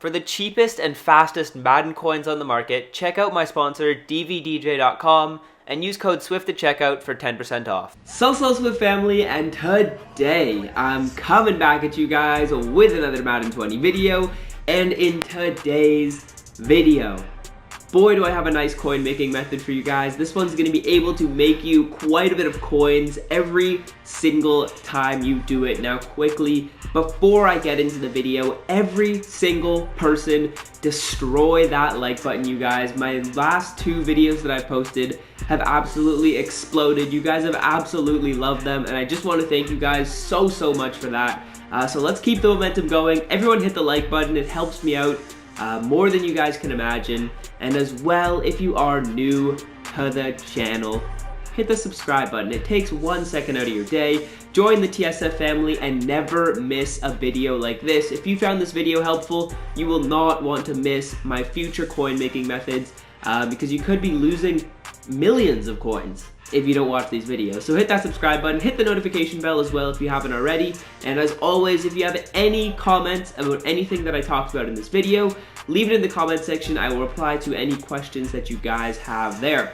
For the cheapest and fastest Madden coins on the market, check out my sponsor dvdj.com and use code SWIFT at checkout for 10% off. So Swift family, and today I'm coming back at you guys with another Madden 20 video. And in today's video, boy do I have a nice coin making method for you guys. This one's going to be able to make you quite a bit of coins every single time you do it. Now quickly, before I get into the video, every single person destroy that like button, you guys. My last two videos that I posted have absolutely exploded. You guys have absolutely loved them, and I just want to thank you guys so much for that. So let's keep the momentum going. Everyone hit the like button. It helps me out more than you guys can imagine. And as well, if you are new to the channel, hit the subscribe button. It takes 1 second out of your day. Join the TSF family and never miss a video like this. If you found this video helpful, you will not want to miss my future coin making methods because you could be losing millions of coins if you don't watch these videos. So hit that subscribe button, hit the notification bell as well if you haven't already. And as always, if you have any comments about anything that I talked about in this video, leave it in the comment section. I will reply to any questions that you guys have there.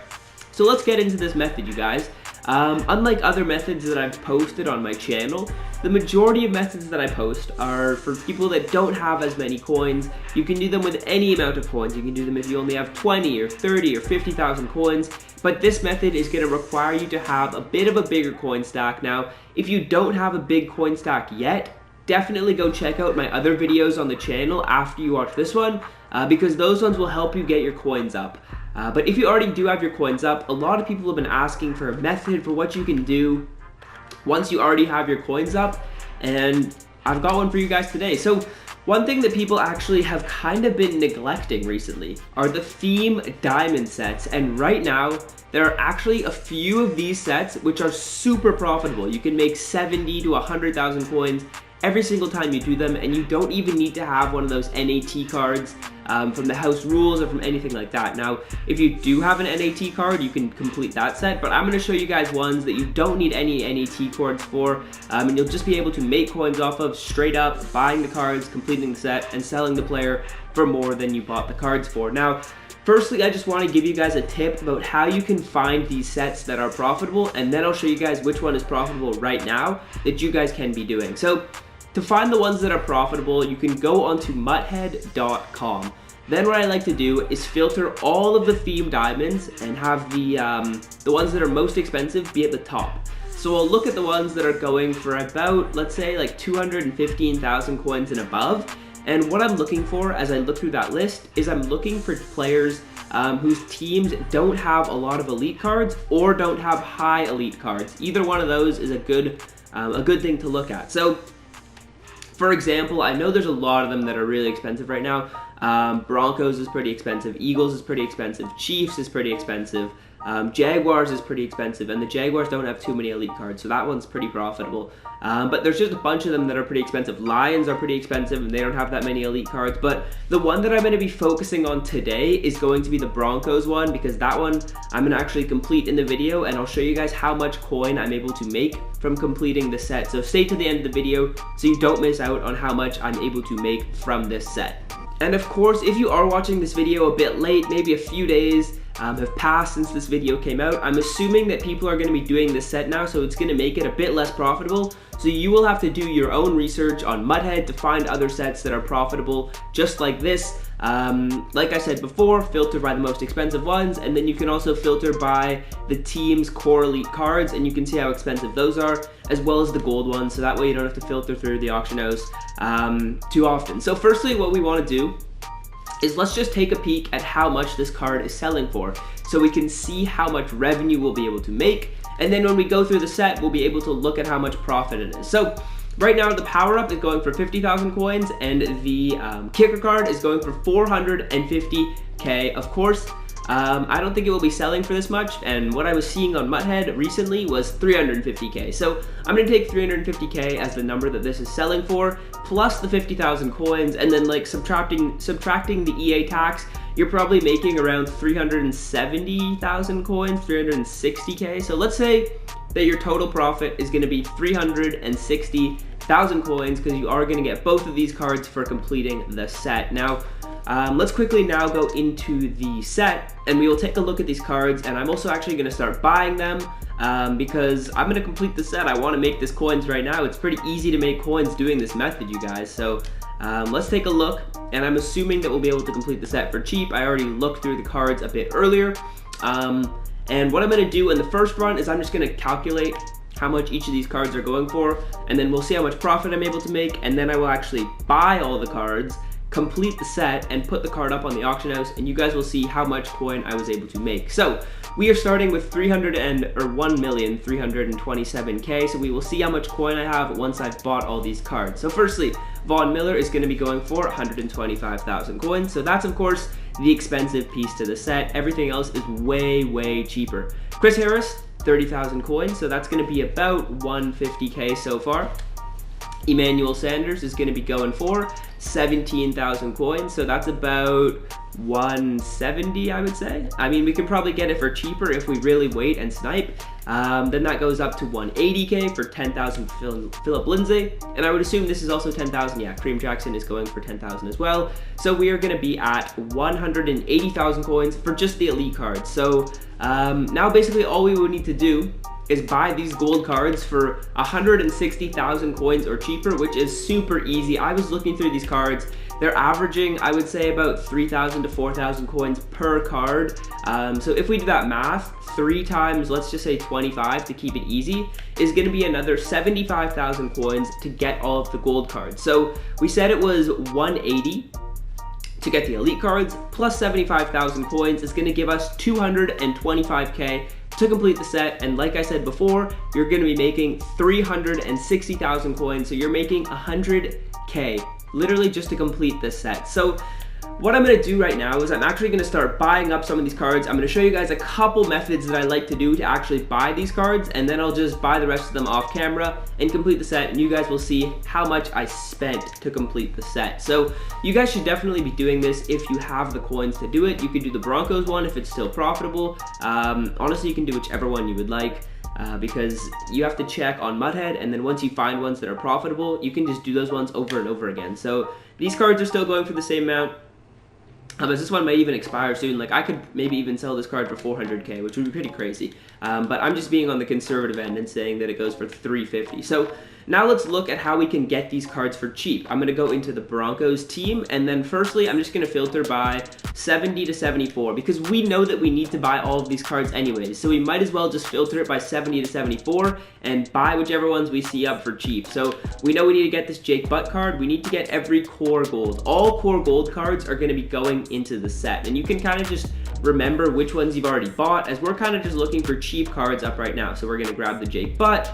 So let's get into this method, you guys. Unlike other methods that I've posted on my channel, the majority of methods that I post are for people that don't have as many coins. You can do them with any amount of coins. You can do them if you only have 20 or 30 or 50,000 coins. But this method is going to require you to have a bit of a bigger coin stack. Now, if you don't have a big coin stack yet, definitely go check out my other videos on the channel after you watch this one, because those ones will help you get your coins up. But if you already do have your coins up, a lot of people have been asking for a method for what you can do once you already have your coins up, and I've got one for you guys today. So one thing that people actually have kind of been neglecting recently are the theme diamond sets, and right now there are actually a few of these sets which are super profitable. You can make 70 to 100,000 coins every single time you do them, and you don't even need to have one of those NAT cards from the house rules or from anything like that. Now, if you do have an NAT card, you can complete that set, but I'm going to show you guys ones that you don't need any NAT cards for, and you'll just be able to make coins off of straight up buying the cards, completing the set, and selling the player for more than you bought the cards for. Now, firstly, I just want to give you guys a tip about how you can find these sets that are profitable, and then I'll show you guys which one is profitable right now that you guys can be doing. So, to find the ones that are profitable, you can go onto muthead.com. Then what I like to do is filter all of the theme diamonds and have the ones that are most expensive be at the top. So I'll look at the ones that are going for about, let's say, like 215,000 coins and above. And what I'm looking for as I look through that list is I'm looking for players whose teams don't have a lot of elite cards or don't have high elite cards. Either one of those is a good thing to look at. So, for example, I know there's a lot of them that are really expensive right now. Broncos is pretty expensive, Eagles is pretty expensive, Chiefs is pretty expensive, Jaguars is pretty expensive, and the Jaguars don't have too many elite cards, so that one's pretty profitable. But there's just a bunch of them that are pretty expensive. Lions are pretty expensive, and they don't have that many elite cards. But the one that I'm going to be focusing on today is going to be the Broncos one, because that one I'm going to actually complete in the video, and I'll show you guys how much coin I'm able to make from completing the set. So stay to the end of the video so you don't miss out on how much I'm able to make from this set. And of course, if you are watching this video a bit late, maybe a few days have passed since this video came out, I'm assuming that people are going to be doing this set now, so it's going to make it a bit less profitable. So you will have to do your own research on Muthead to find other sets that are profitable just like this. Like I said before, filter by the most expensive ones, and then you can also filter by the team's core elite cards, and you can see how expensive those are, as well as the gold ones, so that way you don't have to filter through the auction house too often. So firstly, what we want to do is let's just take a peek at how much this card is selling for, so we can see how much revenue we'll be able to make, and then when we go through the set, we'll be able to look at how much profit it is. So right now, the power-up is going for 50,000 coins, and the kicker card is going for 450k. Of course, I don't think it will be selling for this much, and what I was seeing on Muthead recently was 350k. So I'm going to take 350k as the number that this is selling for, plus the 50,000 coins, and then like subtracting the EA tax, you're probably making around 370,000 coins, 360k. So let's say that your total profit is going to be 360,000 coins, because you are going to get both of these cards for completing the set. Now, let's quickly now go into the set, and we will take a look at these cards, and I'm also actually going to start buying them, because I'm going to complete the set. I want to make this coins right now. It's pretty easy to make coins doing this method, you guys. So let's take a look, and I'm assuming that we'll be able to complete the set for cheap. I already looked through the cards a bit earlier. And what I'm going to do in the first run is I'm just going to calculate how much each of these cards are going for, and then we'll see how much profit I'm able to make, and then I will actually buy all the cards, complete the set, and put the card up on the auction house, and you guys will see how much coin I was able to make. So we are starting with 1,327,000, so we will see how much coin I have once I've bought all these cards. So firstly, Von Miller is going to be going for 125,000 coins, so that's of course the expensive piece to the set. Everything else is way cheaper. Chris Harris, 30,000 coins, so that's going to be about 150k so far. Emmanuel Sanders is going to be going for 17,000 coins, so that's about 170, I would say. I mean, we can probably get it for cheaper if we really wait and snipe. Then that goes up to 180k for 10,000 Philip Lindsay, and I would assume this is also 10,000. Yeah, Kareem Jackson is going for 10,000 as well. So we are going to be at 180,000 coins for just the elite cards. So now basically all we would need to do is buy these gold cards for 160,000 coins or cheaper, which is super easy. I was looking through these cards. They're averaging, I would say, about 3,000 to 4,000 coins per card. So if we do that math, 3 times, let's just say 25 to keep it easy, is gonna be another 75,000 coins to get all of the gold cards. So we said it was 180 to get the elite cards, plus 75,000 coins is gonna give us 225k to complete the set. And like I said before, you're gonna be making 360,000 coins, so you're making 100k literally just to complete this set. So what I'm gonna do right now is I'm actually gonna start buying up some of these cards. I'm gonna show you guys a couple methods that I like to do to actually buy these cards, and then I'll just buy the rest of them off camera and complete the set, and you guys will see how much I spent to complete the set. So you guys should definitely be doing this if you have the coins to do it. You could do the Broncos one if it's still profitable. Honestly, you can do whichever one you would like. Because you have to check on Mudhead, and then once you find ones that are profitable, you can just do those ones over and over again. So these cards are still going for the same amount. This one might even expire soon. Like, I could maybe even sell this card for 400k, which would be pretty crazy. But I'm just being on the conservative end and saying that it goes for 350. So now let's look at how we can get these cards for cheap. I'm going to go into the Broncos team, and then firstly, I'm just going to filter by 70 to 74, because we know that we need to buy all of these cards anyways. So we might as well just filter it by 70 to 74 and buy whichever ones we see up for cheap. So we know we need to get this Jake Butt card. We need to get every core gold. All core gold cards are going to be going into the set, and you can kind of just remember which ones you've already bought, as we're kind of just looking for cheap cards up right now. So we're going to grab the Jake Butt,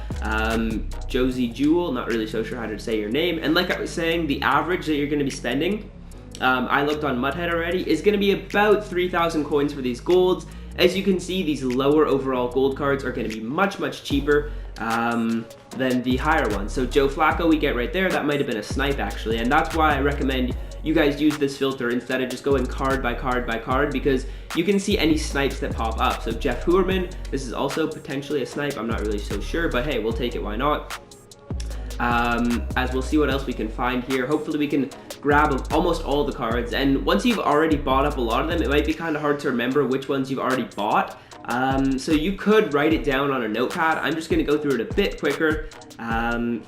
Josie Jewel, not really so sure how to say your name. And like I was saying, the average that you're going to be spending, I looked on Mudhead already, is going to be about 3,000 coins for these golds. As you can see, these lower overall gold cards are going to be much cheaper than the higher ones. So Joe Flacco we get right there. That might have been a snipe actually, and that's why I recommend you guys use this filter instead of just going card by card by card, because you can see any snipes that pop up. So Jeff Heuerman, this is also potentially a snipe. I'm not really so sure, but hey, we'll take it, why not? As we'll see what else we can find here. Hopefully we can grab almost all the cards, and once you've already bought up a lot of them, it might be kind of hard to remember which ones you've already bought. So you could write it down on a notepad. I'm just going to go through it a bit quicker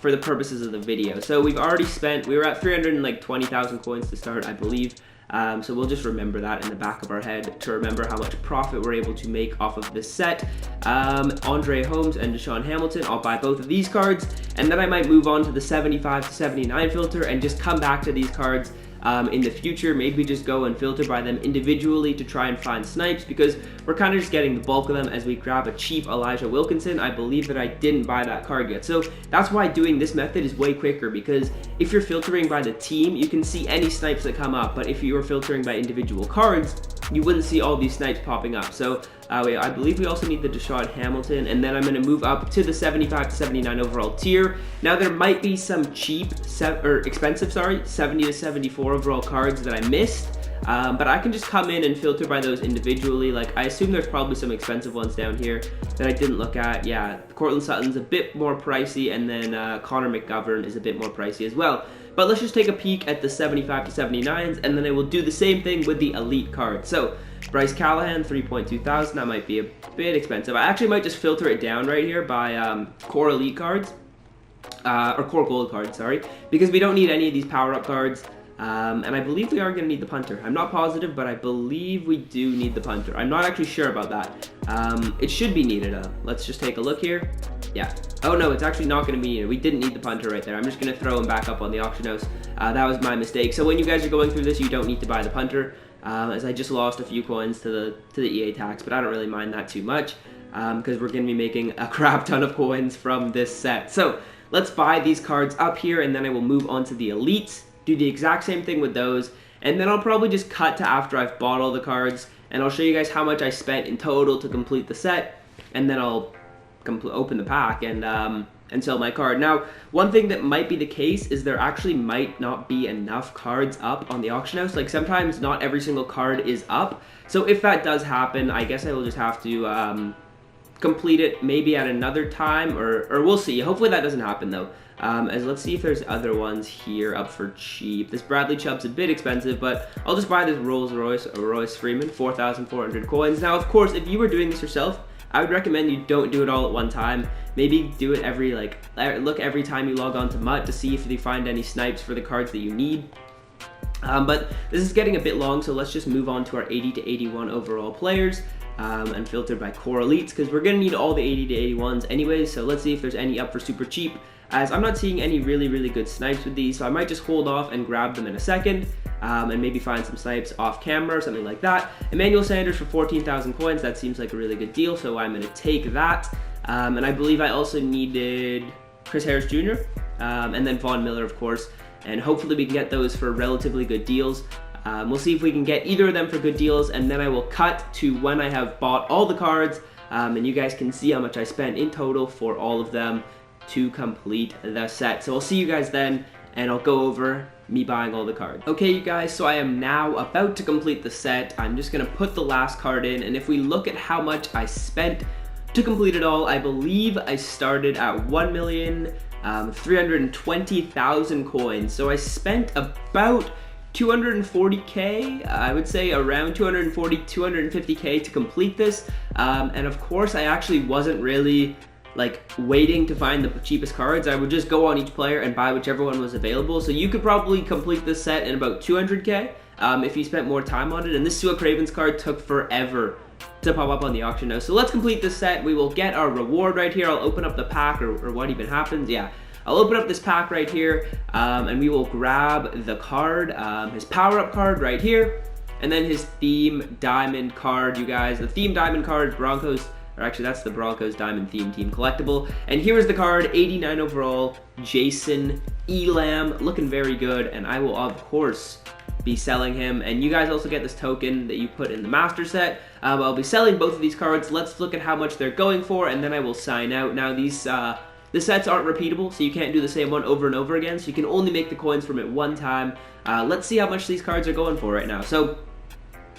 for the purposes of the video. So we've already spent, we were at 320,000 coins to start, I believe. So we'll just remember that in the back of our head to remember how much profit we're able to make off of this set. Andre Holmes and Deshaun Hamilton, I'll buy both of these cards, and then I might move on to the 75 to 79 filter and just come back to these cards in the future. Maybe just go and filter by them individually to try and find snipes, because we're kind of just getting the bulk of them as we grab a cheap Elijah Wilkinson. I believe that I didn't buy that card yet. So that's why doing this method is way quicker, because if you're filtering by the team, you can see any snipes that come up, but if you were filtering by individual cards, you wouldn't see all these snipes popping up. So I believe we also need the Deshaun Hamilton, and then I'm going to move up to the 75 to 79 overall tier. Now there might be some cheap, expensive, 70 to 74 overall cards that I missed. but I can just come in and filter by those individually. Like, I assume there's probably some expensive ones down here that I didn't look at. Yeah, Cortland Sutton's a bit more pricey, and then Connor McGovern is a bit more pricey as well. But let's just take a peek at the 75 to 79s, and then I will do the same thing with the elite cards. So Bryce Callahan, 3.2 thousand. That might be a bit expensive. I actually might just filter it down right here by core elite cards, or core gold cards, sorry, because we don't need any of these power-up cards. And I believe we are going to need the punter. I'm not positive, but I believe we do need the punter. I'm not actually sure about that. It should be needed. Let's just take a look here. Yeah. Oh no, it's actually not going to be needed. We didn't need the punter right there. I'm just going to throw him back up on the auction house. That was my mistake. So when you guys are going through this, you don't need to buy the punter, as I just lost a few coins to the EA tax, but I don't really mind that too much, because we're going to be making a crap ton of coins from this set. So let's buy these cards up here, and then I will move on to the elites. Do the exact same thing with those, and then I'll probably just cut to after I've bought all the cards, and I'll show you guys how much I spent in total to complete the set, and then I'll open the pack and sell my card. Now, one thing that might be the case is there actually might not be enough cards up on the auction house. Like, sometimes not every single card is up, so if that does happen, I guess I will just have to complete it maybe at another time, or we'll see. Hopefully that doesn't happen though. As let's see if there's other ones here up for cheap. This Bradley Chubb's a bit expensive, but I'll just buy this Royce Freeman, 4,400 coins. Now, of course, if you were doing this yourself, I would recommend you don't do it all at one time. Maybe do it every, look every time you log on to MUT to see if you find any snipes for the cards that you need. But this is getting a bit long, so let's just move on to our 80 to 81 overall players. And filtered by core elites, because we're going to need all the 80 to 81s anyways. So let's see if there's any up for super cheap, as I'm not seeing any really good snipes with these, so I might just hold off and grab them in a second, and maybe find some snipes off camera or something like that. Emmanuel Sanders for 14,000 coins, that seems like a really good deal, so I'm going to take that. And I believe I also needed Chris Harris Jr., and then Von Miller, of course, and hopefully we can get those for relatively good deals. We'll see if we can get either of them for good deals, and then I will cut to when I have bought all the cards, and you guys can see how much I spent in total for all of them to complete the set. So I'll see you guys then, and I'll go over me buying all the cards. Okay, you guys, so I am now about to complete the set. I'm just going to put the last card in, and if we look at how much I spent to complete it all, I believe I started at 1,320,000 coins. So I spent about 240k, I would say around 240, 250k to complete this, and of course I actually wasn't really waiting to find the cheapest cards. I would just go on each player and buy whichever one was available. So you could probably complete this set in about 200k if you spent more time on it, and this Sua Cravens card took forever to pop up on the auction house. So let's complete this set. We will get our reward right here. I'll open up the pack, or what even happens, yeah. I'll open up this pack right here, and we will grab the card, his power-up card right here, and then his theme diamond card, you guys. The theme diamond card, Broncos, or actually that's the Broncos diamond theme team collectible. And here is the card, 89 overall, Jason Elam, looking very good, and I will of course be selling him. And you guys also get this token that you put in the master set. I'll be selling both of these cards. Let's look at how much they're going for, and then I will sign out. Now the sets aren't repeatable, so you can't do the same one over and over again, so you can only make the coins from it one time. Let's see how much these cards are going for right now. So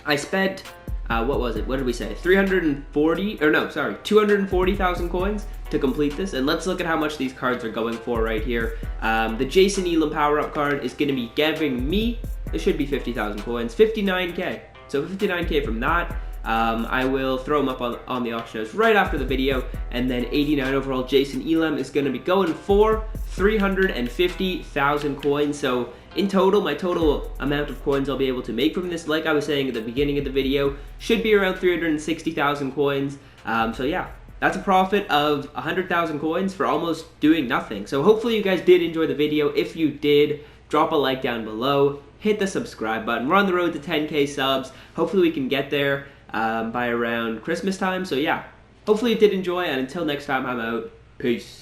I spent, what was it? What did we say? 240,000 coins to complete this, and let's look at how much these cards are going for right here. The Jason Elam power-up card is going to be giving me, it should be 50,000 coins, 59k. So 59k from that. I will throw them up on the auction house right after the video, and then 89 overall Jason Elam is going to be going for 350,000 coins. So in total, my total amount of coins I'll be able to make from this, like I was saying at the beginning of the video, should be around 360,000 coins. So yeah, that's a profit of 100,000 coins for almost doing nothing. So hopefully you guys did enjoy the video. If you did, drop a like down below, hit the subscribe button. We're on the road to 10k subs. Hopefully we can get there by around Christmas time. So yeah, hopefully you did enjoy, and until next time, I'm out. Peace.